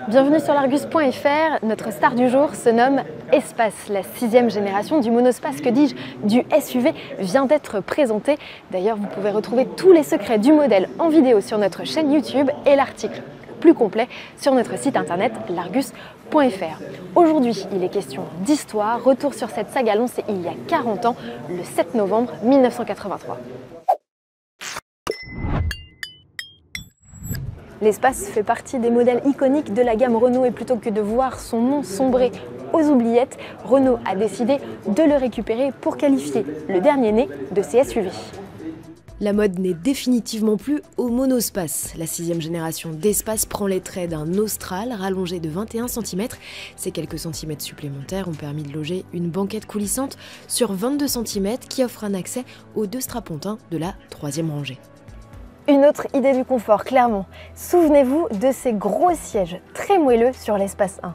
Bienvenue sur l'Argus.fr, notre star du jour se nomme Espace. La 6e génération du monospace, que dis-je, du SUV vient d'être présentée. D'ailleurs, vous pouvez retrouver tous les secrets du modèle en vidéo sur notre chaîne YouTube et l'article plus complet sur notre site internet l'Argus.fr. Aujourd'hui, il est question d'histoire, retour sur cette saga lancée il y a 40 ans, le 7 novembre 1983. L'Espace fait partie des modèles iconiques de la gamme Renault et plutôt que de voir son nom sombrer aux oubliettes, Renault a décidé de le récupérer pour qualifier le dernier né de ses SUV. La mode n'est définitivement plus au monospace. La 6e génération d'Espace prend les traits d'un Austral rallongé de 21 cm. Ces quelques centimètres supplémentaires ont permis de loger une banquette coulissante sur 22 cm qui offre un accès aux deux strapontins de la 3e rangée. Une autre idée du confort, clairement. Souvenez-vous de ces gros sièges très moelleux sur l'Espace 1.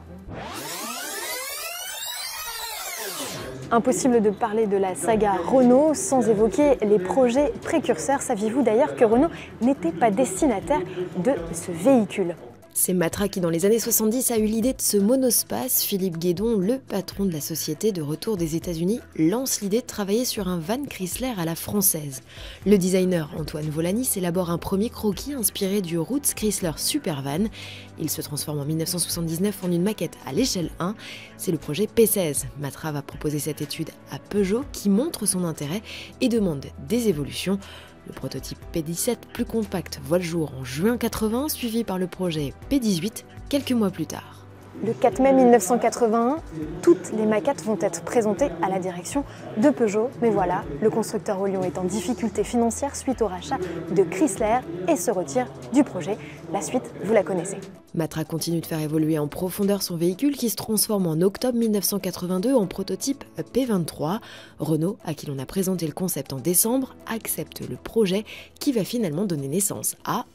Impossible de parler de la saga Renault sans évoquer les projets précurseurs. Saviez-vous d'ailleurs que Renault n'était pas destinataire de ce véhicule ? C'est Matra qui, dans les années 70, a eu l'idée de ce monospace. Philippe Guédon, le patron de la société de retour des États-Unis, lance l'idée de travailler sur un van Chrysler à la française. Le designer Antoine Volanis élabore un premier croquis inspiré du Roots Chrysler Supervan. Il se transforme en 1979 en une maquette à l'échelle 1. C'est le projet P16. Matra va proposer cette étude à Peugeot qui montre son intérêt et demande des évolutions. Le prototype P17 plus compact voit le jour en juin 80, suivi par le projet P18 quelques mois plus tard. Le 4 mai 1981, toutes les maquettes vont être présentées à la direction de Peugeot. Mais voilà, le constructeur au Lyon est en difficulté financière suite au rachat de Chrysler et se retire du projet. La suite, vous la connaissez. Matra continue de faire évoluer en profondeur son véhicule qui se transforme en octobre 1982 en prototype P23. Renault, à qui l'on a présenté le concept en décembre, accepte le projet qui va finalement donner naissance à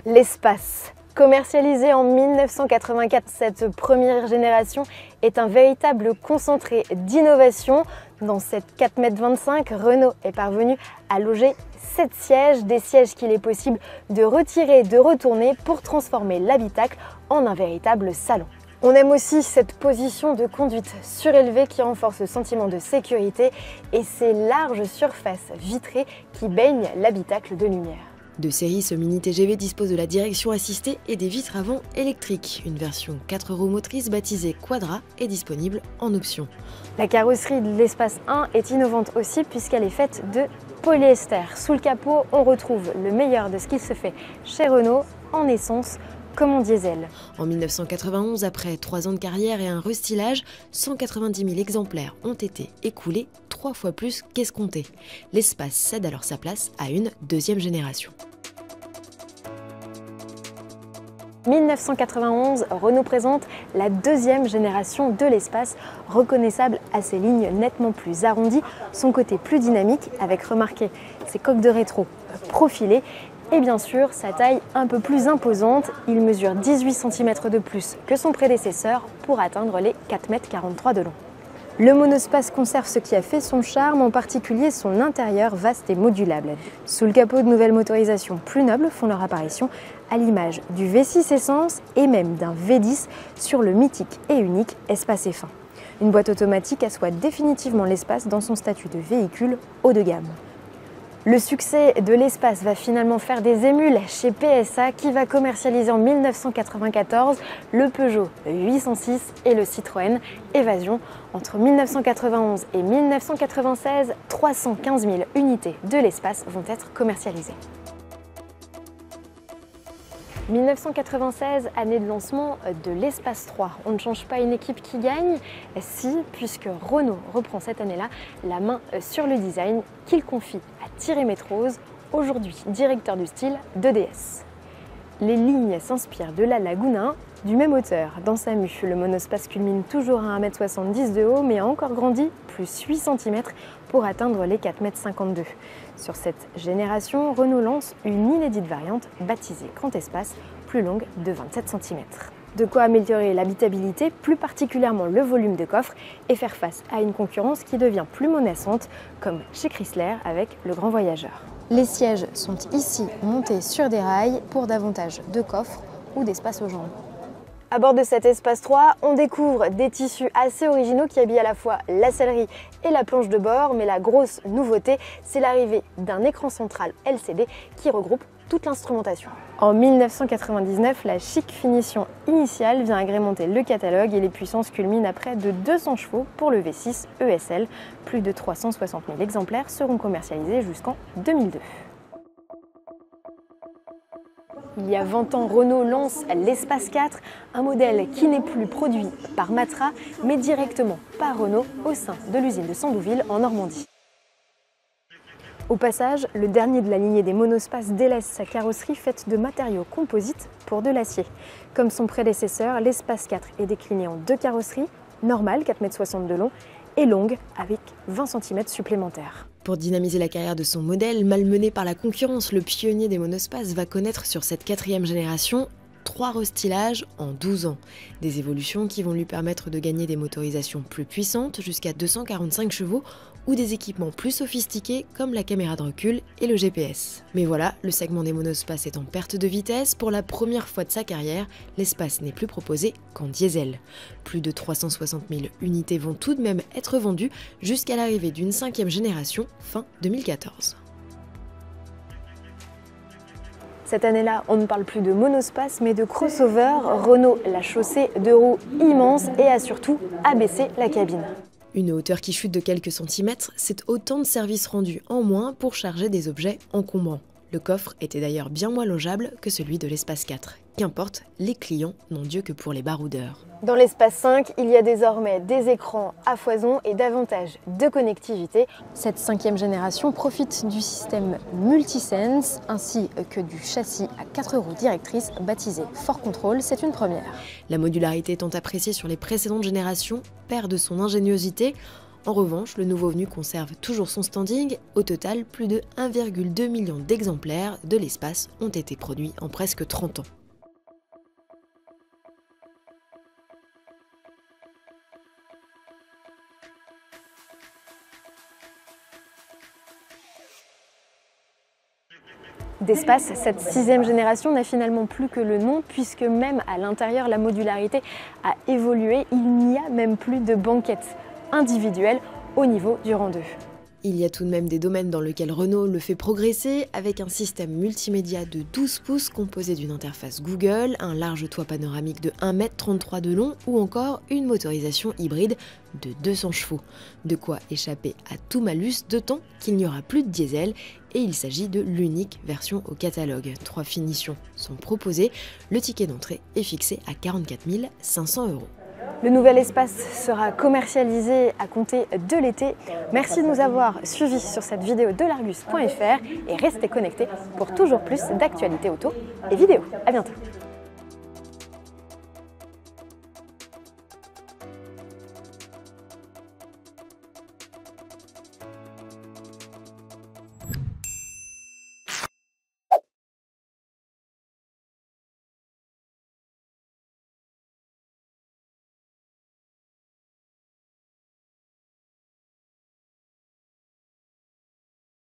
l'Espace. Commercialisé en 1984, cette première génération est un véritable concentré d'innovation. Dans cette 4,25 m, Renault est parvenu à loger 7 sièges, des sièges qu'il est possible de retirer, de retourner pour transformer l'habitacle en un véritable salon. On aime aussi cette position de conduite surélevée qui renforce le sentiment de sécurité et ces larges surfaces vitrées qui baignent l'habitacle de lumière. De série, ce mini TGV dispose de la direction assistée et des vitres avant électriques. Une version 4 roues motrices baptisée Quadra est disponible en option. La carrosserie de l'Espace 1 est innovante aussi puisqu'elle est faite de polyester. Sous le capot, on retrouve le meilleur de ce qu'il se fait chez Renault en essence comme en diesel. En 1991, après 3 ans de carrière et un restylage, 190 000 exemplaires ont été écoulés, 3 fois plus qu'escompté. L'Espace cède alors sa place à une 2e génération. 1991, Renault présente la 2e génération de l'Espace, reconnaissable à ses lignes nettement plus arrondies, son côté plus dynamique avec, remarquez, ses coques de rétro profilées et bien sûr sa taille un peu plus imposante. Il mesure 18 cm de plus que son prédécesseur pour atteindre les 4,43 m de long. Le monospace conserve ce qui a fait son charme, en particulier son intérieur vaste et modulable. Sous le capot, de nouvelles motorisations plus nobles font leur apparition, à l'image du V6 Essence et même d'un V10 sur le mythique et unique Espace F1. Une boîte automatique assoit définitivement l'Espace dans son statut de véhicule haut de gamme. Le succès de l'Espace va finalement faire des émules chez PSA qui va commercialiser en 1994 le Peugeot 806 et le Citroën Évasion. Entre 1991 et 1996, 315 000 unités de l'Espace vont être commercialisées. 1996, année de lancement de l'Espace 3. On ne change pas une équipe qui gagne, si, puisque Renault reprend cette année-là la main sur le design qu'il confie à Thierry Métrose, aujourd'hui directeur du style de DS. Les lignes s'inspirent de la Laguna, du même auteur. Dans sa mue, le monospace culmine toujours à 1,70 m de haut, mais a encore grandi, plus 8 cm, pour atteindre les 4,52 m. Sur cette génération, Renault lance une inédite variante baptisée Grand Espace, plus longue de 27 cm. De quoi améliorer l'habitabilité, plus particulièrement le volume de coffre, et faire face à une concurrence qui devient plus menaçante, comme chez Chrysler avec le Grand Voyageur. Les sièges sont ici montés sur des rails pour davantage de coffre ou d'espace aux jambes. À bord de cet espace 3, on découvre des tissus assez originaux qui habillent à la fois la sellerie et la planche de bord, mais la grosse nouveauté, c'est l'arrivée d'un écran central LCD qui regroupe toute l'instrumentation. En 1999, la chic finition initiale vient agrémenter le catalogue et les puissances culminent à près de 200 chevaux pour le V6 ESL. Plus de 360 000 exemplaires seront commercialisés jusqu'en 2002. Il y a 20 ans, Renault lance l'Espace 4, un modèle qui n'est plus produit par Matra, mais directement par Renault au sein de l'usine de Sandouville en Normandie. Au passage, le dernier de la lignée des monospaces délaisse sa carrosserie faite de matériaux composites pour de l'acier. Comme son prédécesseur, l'Espace 4 est décliné en deux carrosseries, normale 4,60 m de long et longue avec 20 cm supplémentaires. Pour dynamiser la carrière de son modèle, malmené par la concurrence, le pionnier des monospaces va connaître sur cette 4e génération 3 restylages en 12 ans. Des évolutions qui vont lui permettre de gagner des motorisations plus puissantes, jusqu'à 245 chevaux, ou des équipements plus sophistiqués comme la caméra de recul et le GPS. Mais voilà, le segment des monospaces est en perte de vitesse. Pour la première fois de sa carrière, l'Espace n'est plus proposé qu'en diesel. Plus de 360 000 unités vont tout de même être vendues jusqu'à l'arrivée d'une 5e génération fin 2014. Cette année-là, on ne parle plus de monospace, mais de crossover. Renault l'a chaussé de roues immenses et a surtout abaissé la cabine. Une hauteur qui chute de quelques centimètres, c'est autant de services rendus en moins pour charger des objets encombrants. Le coffre était d'ailleurs bien moins logeable que celui de l'Espace 4. Qu'importe, les clients n'ont Dieu que pour les baroudeurs. Dans l'Espace 5, il y a désormais des écrans à foison et davantage de connectivité. Cette 5e génération profite du système Multisense ainsi que du châssis à 4 roues directrices baptisé Fort Control. C'est une première. La modularité tant appréciée sur les précédentes générations perd de son ingéniosité. En revanche, le nouveau venu conserve toujours son standing. Au total, plus de 1,2 million d'exemplaires de l'Espace ont été produits en presque 30 ans. D'Espace, cette 6e génération n'a finalement plus que le nom, puisque même à l'intérieur, la modularité a évolué. Il n'y a même plus de banquettes individuelles au niveau du rang 2. Il y a tout de même des domaines dans lesquels Renault le fait progresser, avec un système multimédia de 12 pouces composé d'une interface Google, un large toit panoramique de 1,33 m de long ou encore une motorisation hybride de 200 chevaux. De quoi échapper à tout malus, d'autant qu'il n'y aura plus de diesel et il s'agit de l'unique version au catalogue. 3 finitions sont proposées, le ticket d'entrée est fixé à 44 500 €. Le nouvel Espace sera commercialisé à compter de l'été. Merci de nous avoir suivis sur cette vidéo de largus.fr et restez connectés pour toujours plus d'actualités auto et vidéo. À bientôt.